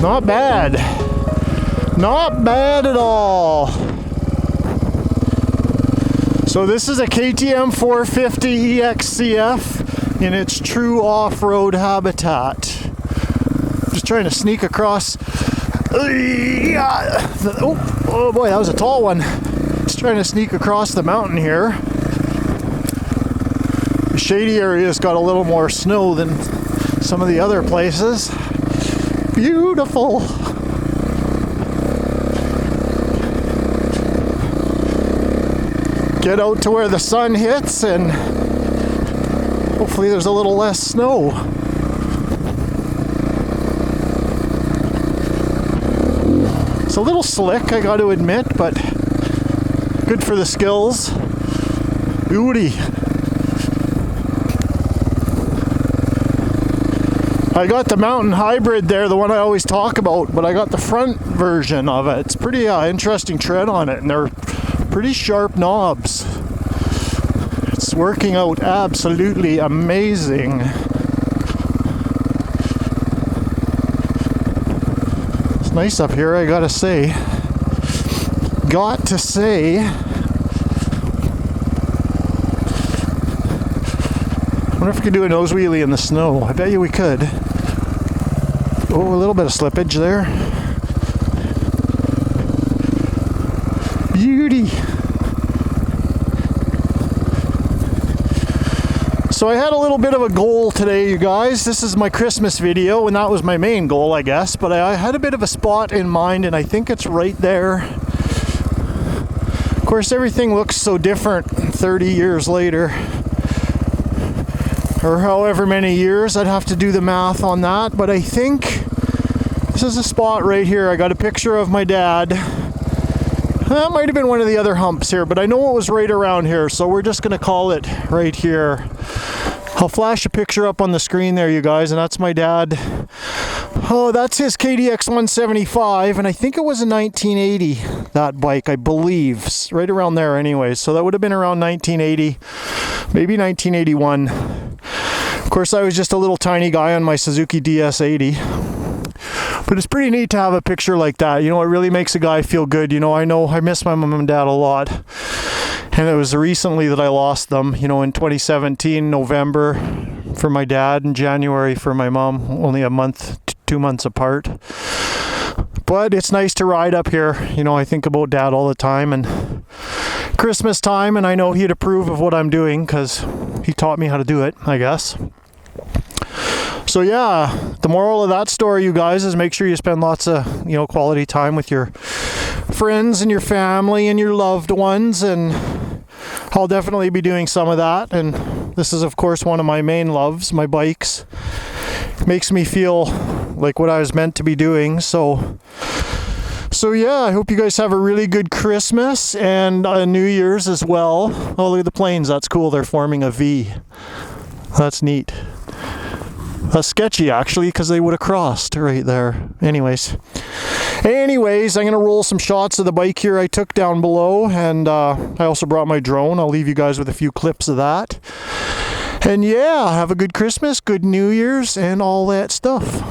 Not bad. Not bad at all. So this is a KTM 450 EXCF in its true off-road habitat. Just trying to sneak across. Oh boy, that was a tall one. Just trying to sneak across the mountain here. The shady area's got a little more snow than some of the other places. Beautiful. Get out to where the sun hits and hopefully there's a little less snow. It's a little slick, I got to admit, but good for the skills. Beauty. I got the mountain hybrid there, the one I always talk about, but I got the front version of it. It's pretty interesting tread on it, and they're pretty sharp knobs. It's working out absolutely amazing. It's nice up here, I gotta say. Got to say. I wonder if we could do a nose wheelie in the snow. I bet you we could. Oh, a little bit of slippage there. Beauty. So I had a little bit of a goal today, you guys. This is my Christmas video, and that was my main goal, I guess. But I had a bit of a spot in mind, and I think it's right there. Of course, everything looks so different 30 years later. Or however many years, I'd have to do the math on that. But I think this is a spot right here. I got a picture of my dad. That might have been one of the other humps here, but I know it was right around here, so we're just gonna call it right here. I'll flash a picture up on the screen there, you guys, and that's my dad. Oh, that's his KDX 175, and I think it was a 1980, that bike, I believe. Right around there anyways, so that would have been around 1980, maybe 1981. Of course, I was just a little tiny guy on my Suzuki DS80. But it's pretty neat to have a picture like that. You know, it really makes a guy feel good. You know I miss my mom and dad a lot. And it was recently that I lost them, you know, in 2017, November for my dad and January for my mom, only a month, 2 months apart. But it's nice to ride up here. You know, I think about dad all the time, and Christmas time, and I know he'd approve of what I'm doing because he taught me how to do it, I guess. So yeah, the moral of that story, you guys, is make sure you spend lots of, you know, quality time with your friends and your family and your loved ones, and I'll definitely be doing some of that. And this is, of course, one of my main loves, my bikes. It makes me feel like what I was meant to be doing. So yeah, I hope you guys have a really good Christmas and New Year's as well. Oh, look at the planes. That's cool. They're forming a V. That's neat. sketchy actually, because they would have crossed right there. Anyways, I'm gonna roll some shots of the bike here I took down below, and I also brought my drone. I'll leave you guys with a few clips of that. And yeah, have a good Christmas, good New Year's, and all that stuff.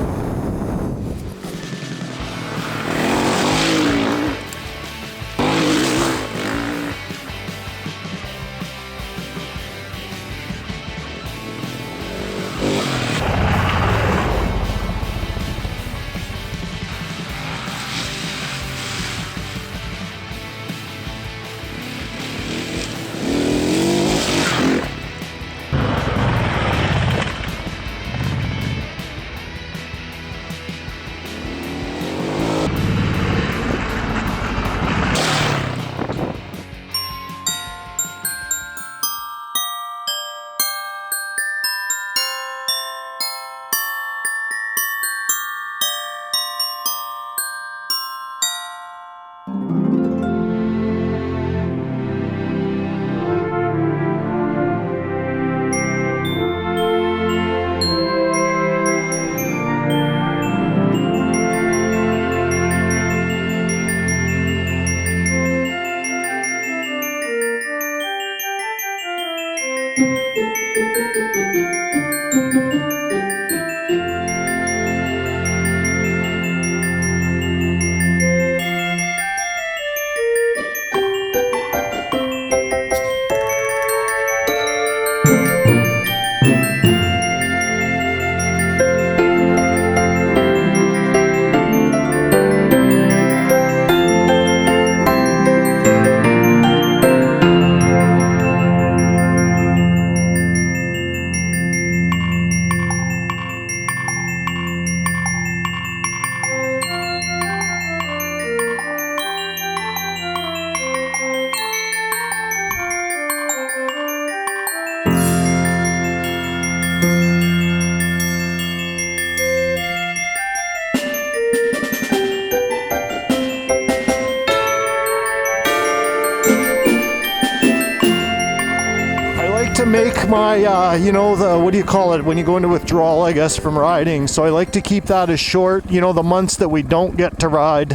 To make my, you know, the, what do you call it, when you go into withdrawal, I guess, from riding. So I like to keep that as short, you know, the months that we don't get to ride.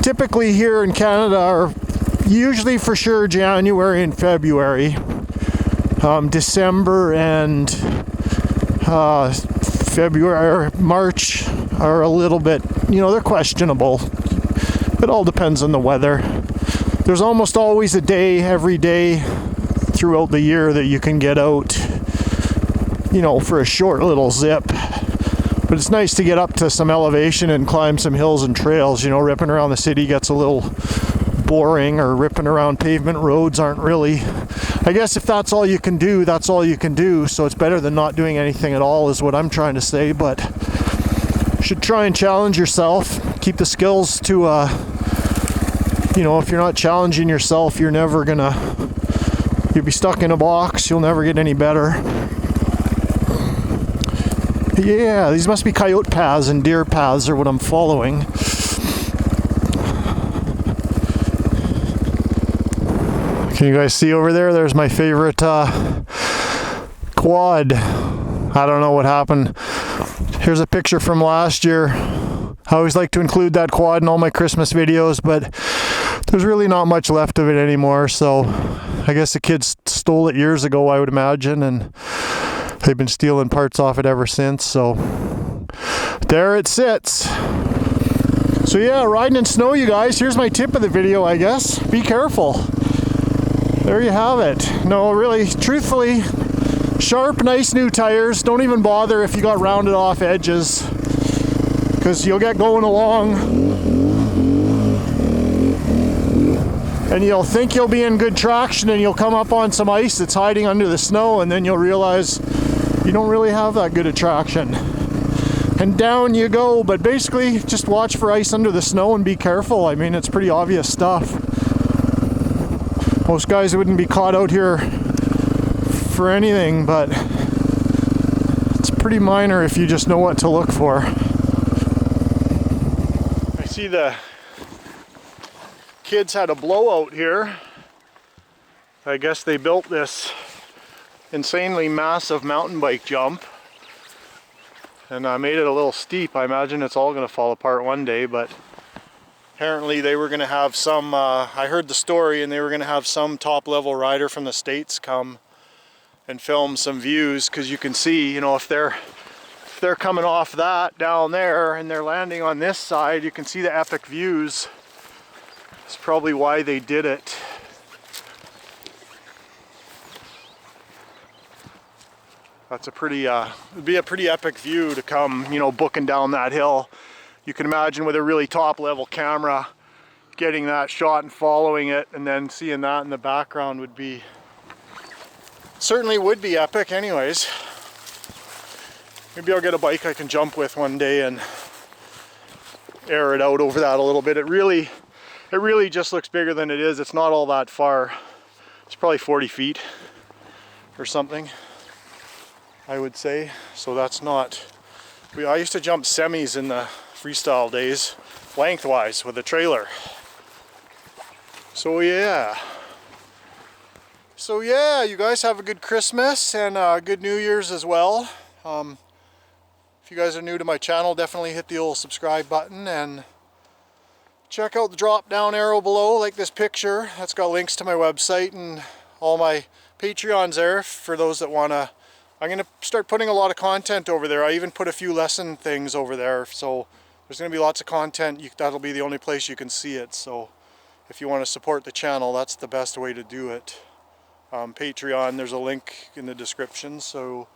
Typically here in Canada are usually for sure January and February. December and February, March are a little bit, you know, they're questionable. It all depends on the weather. There's almost always a day, every day, throughout the year that you can get out, you know, for a short little zip. But it's nice to get up to some elevation and climb some hills and trails. You know, ripping around the city gets a little boring, or ripping around pavement roads aren't really, I guess if that's all you can do, that's all you can do. So it's better than not doing anything at all, is what I'm trying to say. But you should try and challenge yourself. Keep the skills to, you know, if you're not challenging yourself, you're never gonna, you'll be stuck in a box. You'll never get any better. Yeah, these must be coyote paths and deer paths are what I'm following. Can you guys see over there? There's my favorite quad. I don't know what happened. Here's a picture from last year. I always like to include that quad in all my Christmas videos, but there's really not much left of it anymore. So I guess the kids stole it years ago, I would imagine, and they've been stealing parts off it ever since. So there it sits. So yeah, riding in snow, you guys. Here's my tip of the video, I guess. Be careful. There you have it. No, really, truthfully, sharp, nice new tires. Don't even bother if you got rounded off edges, because you'll get going along and you'll think you'll be in good traction, and you'll come up on some ice that's hiding under the snow, and then you'll realize you don't really have that good a traction. And down you go. But basically, just watch for ice under the snow and be careful. I mean, it's pretty obvious stuff. Most guys wouldn't be caught out here for anything, but it's pretty minor if you just know what to look for. I see the kids had a blowout here. I guess they built this insanely massive mountain bike jump And I made it a little steep. I imagine it's all going to fall apart one day, but apparently they were going to have some, I heard the story, and they were going to have some top-level rider from the States come and film some views, because you can see, you know, if they're coming off that down there and they're landing on this side, you can see the epic views. That's probably why they did it. That's a pretty, it'd be a pretty epic view to come, you know, booking down that hill. You can imagine with a really top level camera, getting that shot and following it, and then seeing that in the background would be, certainly would be epic anyways. Maybe I'll get a bike I can jump with one day and air it out over that a little bit. It really just looks bigger than it is. It's not all that far. It's probably 40 feet or something, I would say. So that's not, I used to jump semis in the freestyle days, lengthwise with a trailer. So yeah. You guys have a good Christmas and a good New Year's as well. If you guys are new to my channel, definitely hit the old subscribe button and check out the drop down arrow below, like this picture. That's got links to my website and all my Patreons there for those that want to. I'm going to start putting a lot of content over there. I even put a few lesson things over there, so there's going to be lots of content. That'll be the only place you can see it. So if you want to support the channel, that's the best way to do it. Patreon, there's a link in the description. So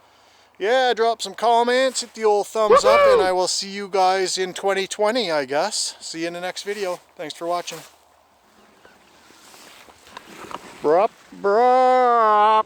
yeah, drop some comments, hit the old thumbs up, and I will see you guys in 2020, I guess. See you in the next video. Thanks for watching. Brop, brop.